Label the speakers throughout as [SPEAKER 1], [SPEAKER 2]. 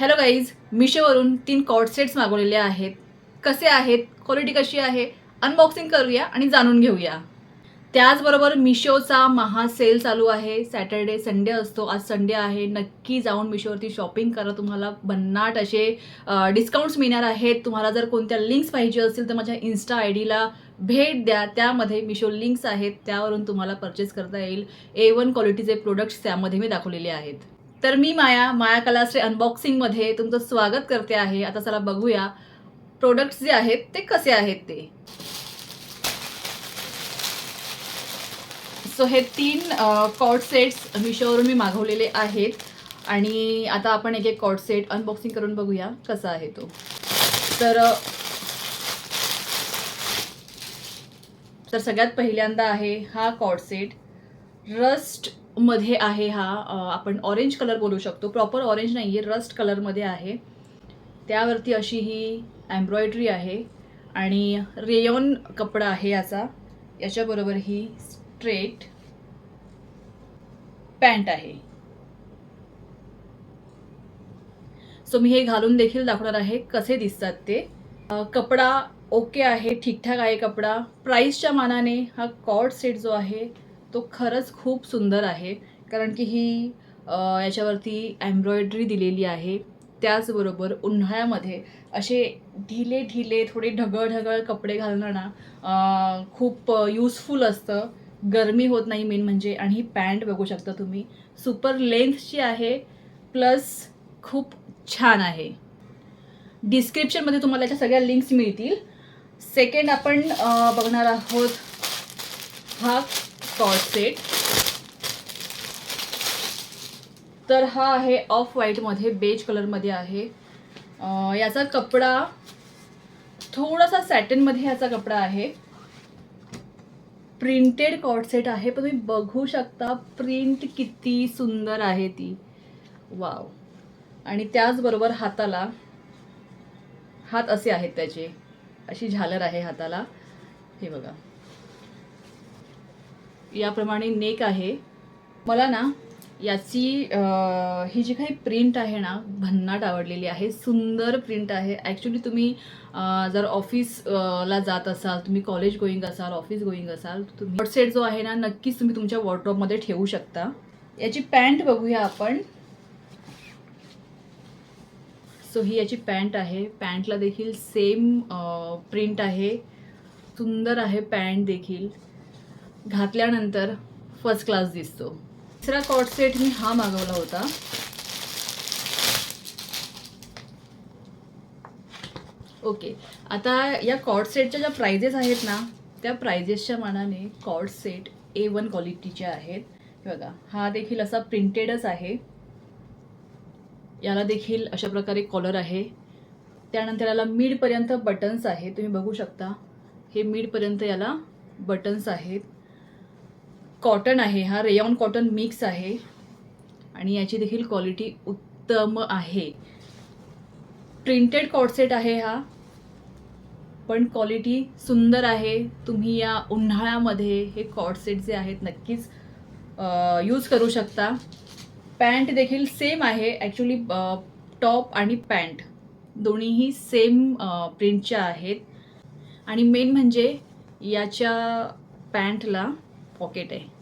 [SPEAKER 1] Hello guys, मिशोवरून 3 cord sets मागवलेले आहेत. कसे आहेत, क्वालिटी कशी आहे, अनबॉक्सिंग करूया आणि जाणून घेऊया. त्याचबरोबर मिशोचा महा सेल चालू आहे. सॅटर्डे संडे असतो, आज संडे आहे. नक्की जाऊन मिशोवरती शॉपिंग करा. तुम्हाला भन्नाट असे डिस्काउंट्स मिळणार आहेत. तुम्हाला जर कोणत्या लिंक्स पाहिजे असतील तर माझ्या इन्स्टा आय डीला भेट द्या. त्यामध्ये मिशो लिंक्स आहेत, त्यावरून तुम्हाला परचेस करता येईल. A1 क्वालिटीचे प्रोडक्ट्स त्यामध्ये मी दाखवलेले आहेत. तर मी माया कलाश्री अनबॉक्सिंगमध्ये तुमचं स्वागत करते आहे. आता चला बघूया प्रोडक्ट्स जे आहेत ते कसे आहेत ते. सो हे 3 कॉर्ड सेट्स मिशोवरून मी मागवलेले आहेत आणि आता आपण एक कॉर्ड सेट अनबॉक्सिंग करून बघूया कसा आहे तो. तर सगळ्यात पहिल्यांदा आहे हा कॉर्ड सेट. रस्टमध्ये आहे हा. आपण ऑरेंज कलर बोलू शकतो. प्रॉपर ऑरेंज नाही आहे, रस्ट कलरमध्ये आहे. त्यावरती अशी ही एम्ब्रॉयडरी आहे आणि रेयॉन कपडा आहे याचा. याच्याबरोबर ही स्ट्रेट पॅन्ट आहे. सो मी हे घालून देखील दाखवणार आहे कसे दिसतात ते. कपडा ओके आहे, ठीकठाक आहे कपडा. प्राईसच्या मानाने हा कॉर्ड सेट जो आहे तो खरंच खूप सुंदर आहे, कारण की ही याच्यावरती एम्ब्रॉयडरी दिलेली आहे. त्याचबरोबर उन्हाळ्यामध्ये असे ढिले ढिले थोडे ढगळ ढगळ कपडे घालणं ना खूप यूजफुल असतं. गरमी होत नाही मेन म्हणजे. आणि ही पॅन्ट बघू शकता तुम्ही, सुपर लेंथची आहे, प्लस खूप छान आहे. डिस्क्रिप्शनमध्ये तुम्हाला याच्या सगळ्या लिंक्स मिळतील. सेकंड आपण बघणार आहोत हा कॉर्ड सेट. तर हा आहे ऑफ व्हाईटमध्ये, बेज कलरमध्ये आहे. याचा कपडा थोडासा सॅटिनमध्ये याचा कपडा आहे. प्रिंटेड कॉर्ड सेट आहे, पण तुम्ही बघू शकता प्रिंट किती सुंदर आहे ती. वाव. आणि त्याचबरोबर हात असे आहेत त्याचे, अशी झालर आहे हाताला. हे बघा, याप्रमाणे नेक आहे. मला ना याची ही जी काही प्रिंट आहे ना भन्नाट आवडलेली आहे. सुंदर प्रिंट आहे. ॲक्च्युली तुम्ही जर ऑफिसला जात असाल, तुम्ही कॉलेज गोईंग असाल, ऑफिस गोईंग असाल, तुम्ही कॉर्ड सेट जो आहे ना नक्कीच तुम्ही तुमच्या वॉर्डरोबमध्ये ठेवू शकता. याची पॅन्ट बघूया आपण. सो ही याची पॅन्ट आहे. पॅन्टला देखील सेम प्रिंट आहे. सुंदर आहे पॅन्ट देखील. घातल्यानंतर फर्स्ट क्लास दिसतो. तिसरा कॉर्ड सेट मी हा मागवला होता. ओके, आता या कॉर्ड सेटच्या ज्या प्राइजेस आहेत ना त्या प्राइजेसच्या मानाने कॉर्ड सेट A1 क्वालिटीचे आहेत. बघा, हा देखील असा प्रिंटेडच आहे. याला देखील अशा प्रकारे कॉलर आहे. त्यानंतर याला मिडपर्यंत बटन्स आहेत, तुम्ही बघू शकता. हे मिडपर्यंत याला बटन्स आहेत. कॉटन आहे, हा रेयॉन कॉटन मिक्स आहे आणि याची देखील क्वालिटी उत्तम आहे. प्रिंटेड कॉर्ड सेट आहे हा, पण क्वालिटी सुंदर आहे. तुम्ही या उन्हाळ्यामध्ये हे कॉर्ड सेट जे आहेत नक्कीच यूज करू शकता. पॅन्ट देखील सेम आहे. ॲक्च्युली टॉप आणि पॅन्ट दोन्हीही सेम प्रिंटच्या आहेत. आणि मेन म्हणजे याच्या पॅन्टला पॉकेट आहे.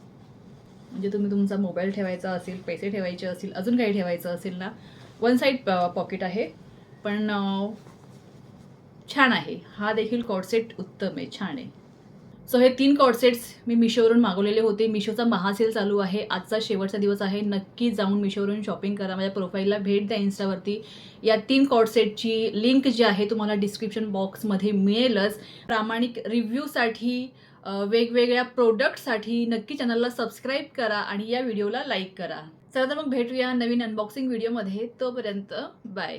[SPEAKER 1] म्हणजे तुम्ही तुमचा मोबाईल ठेवायचा असेल, पैसे ठेवायचे असतील, अजून काही ठेवायचं असेल ना, वन साईड पॉकेट आहे. पण छान आहे. हा देखील कॉर्ड सेट उत्तम आहे, छान आहे. सो हे 3 कॉर्ड सेट्स मी मिशोवरून मागवलेले होते. मिशोचा महासेल चालू आहे, आजचा शेवटचा दिवस आहे. नक्की जाऊन मिशोवरून शॉपिंग करा. माझ्या प्रोफाईलला भेट द्या इन्स्टावरती. या 3 कॉर्ड सेटची लिंक जी आहे तुम्हाला डिस्क्रिप्शन बॉक्समध्ये मिळेलच. प्रामाणिक रिव्ह्यूसाठी, वेगवेगळ्या प्रोडक्टसाठी नक्की चॅनलला सबस्क्राईब करा आणि या व्हिडिओला लाईक करा. चला तर मग भेटूया नवीन अनबॉक्सिंग व्हिडिओमध्ये. तोपर्यंत बाय.